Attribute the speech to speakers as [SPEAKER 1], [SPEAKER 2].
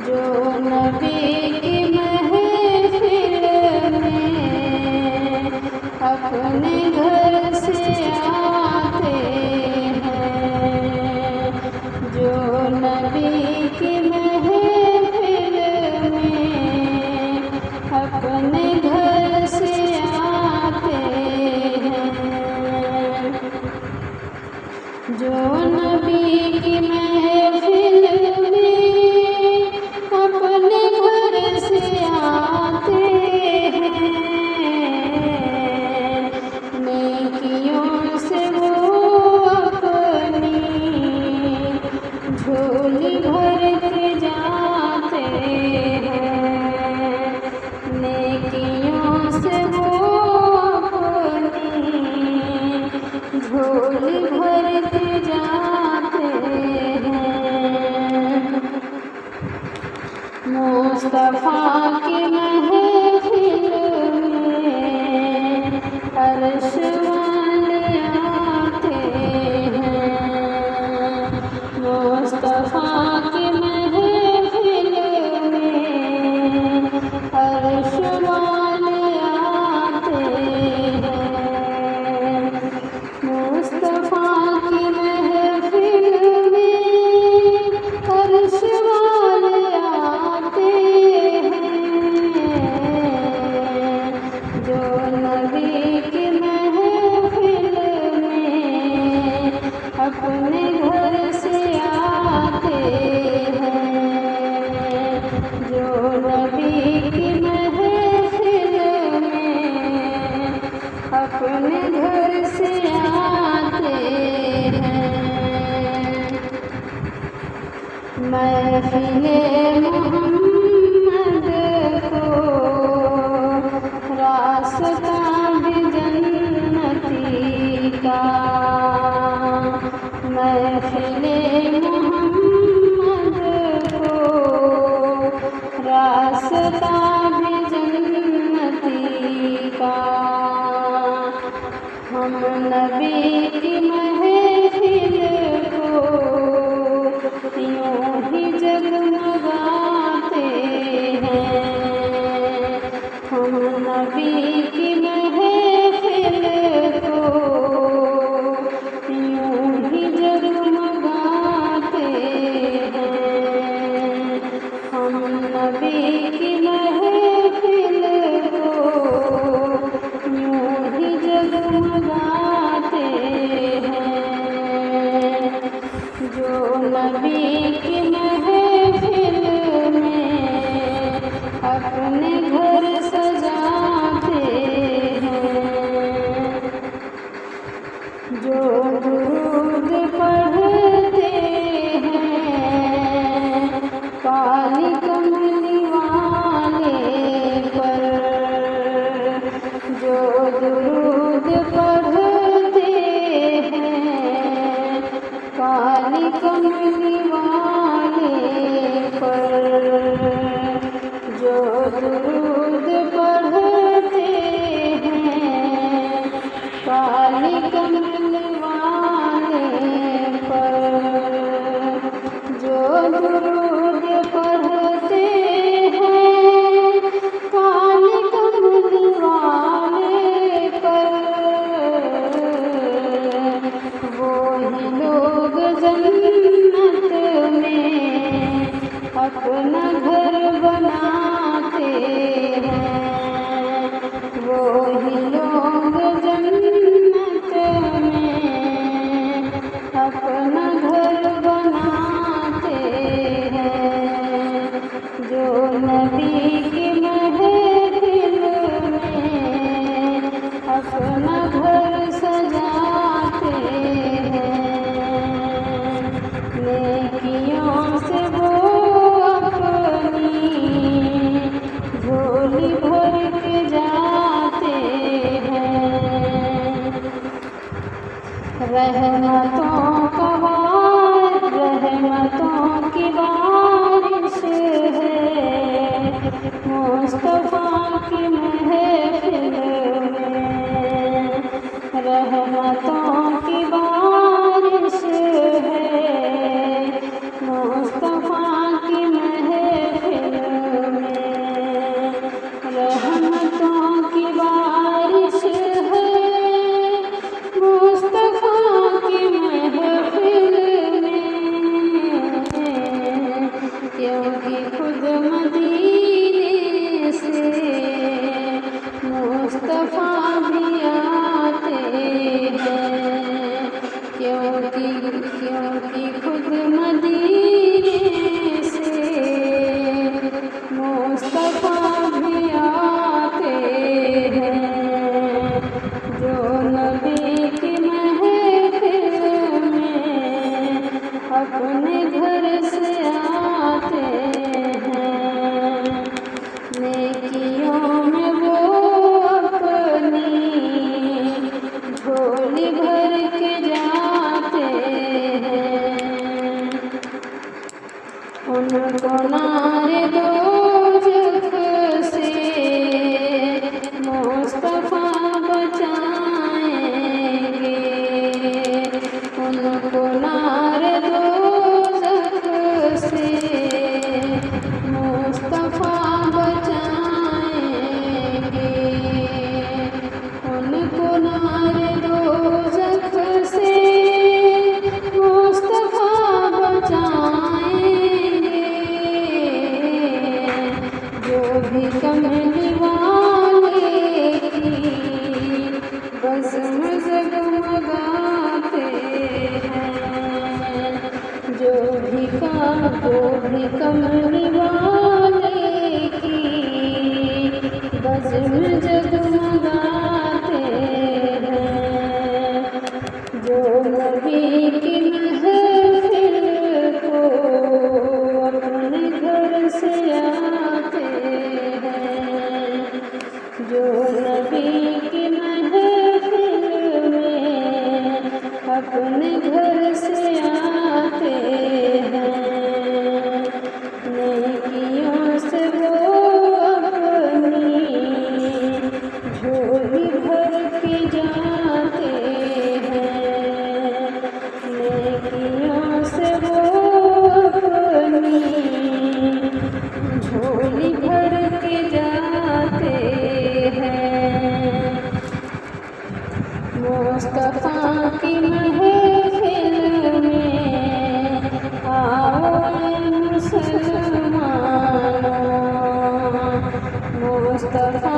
[SPEAKER 1] जो नबी की महफिल में अपने घर से आते हैं, जो नबी की महफिल में अपने घर से आते हैं, जो नबी की महफिल में अपने घर से आते हैं, नेकियों से वो अपनी झोली भर के जाते हैं, नेकियों से वो अपनी झोली भर के जाते हैं। मुस्तफा की महफिल में अर्श वाले आते हैं, मुस्तफा की महफिल में अर्श वाले आते हैं, मुस्तफा की महफिल में अर्श वाले आते हैं, जो नबी की महफिल में अपने घर से आते हैं, जो नबी की महफिल में अपने घर से आते हैं। महफिले मोहम्मद को रास्ता भी जन्नती का, महफिले मोहम्मद को रास्ता भी जन्नती का। हम नबी की महफिल को यूं ही जगमगाते हैं, हम नबी की महफिल को यूं ही जगमगाते हैं, हम नबी की महफिल को यूं ही जगमगाते हैं, जो नबी की महफिल में अपने घर सजाते हैं, जो दुरूद पढ़ते हैं काली कमली वाले पर, जो दुरूद पढ़ते हैं काली कमली वाले पर, जो दुरूद पढ़ते हैं काली कमली वाले पर, जो दुरूद पढ़ते हैं काली कमली वाले पर, वो ही लोग जन्नत में अपना घर बनाते हैं, वो ही लोग जन्नत में अपना घर बनाते हैं, जो नबी की महफिल में अपना घर सजाते हैं, नेकियों से वो अपनी झोली भर के जाते हैं। रहमतों की बारिश है मुस्तफा की महफिल में, रहमतों की बारिश है मुस्तफा की महफिल खुद मदीने से मुस्तफा भी आते हैं, क्योंकि खुद मदीने से मुस्तफा भी आते हैं। जो नबी की महफिल में अपने घर से आते हैं, नेकियों में वो अपनी झोली भर के जाते हैं। उनको नारे दोज़ख से मुस्तफा बचाएंगे, उनको नारे दोज़ख से मुस्तफा बचाएंगे, उनको नारे दोज़ख से मुस्तफा बचाएंगे। जो भी कमली वाले की बज़्म जगमगाते हैं, जो भी कमली वाले की बज़्म जगमगाते हैं। जो नबी की महफिल को अपने घर से आते हैं, जो नबी की महफिल में अपने घर से आते हैं, नेकियों से वो अपनी झोली भर के जाते हैं, नेकियों से वो अपनी झोली भर के जाते हैं। मुस्तफा की महफिल में आओ मुसलमानों, मुस्तफा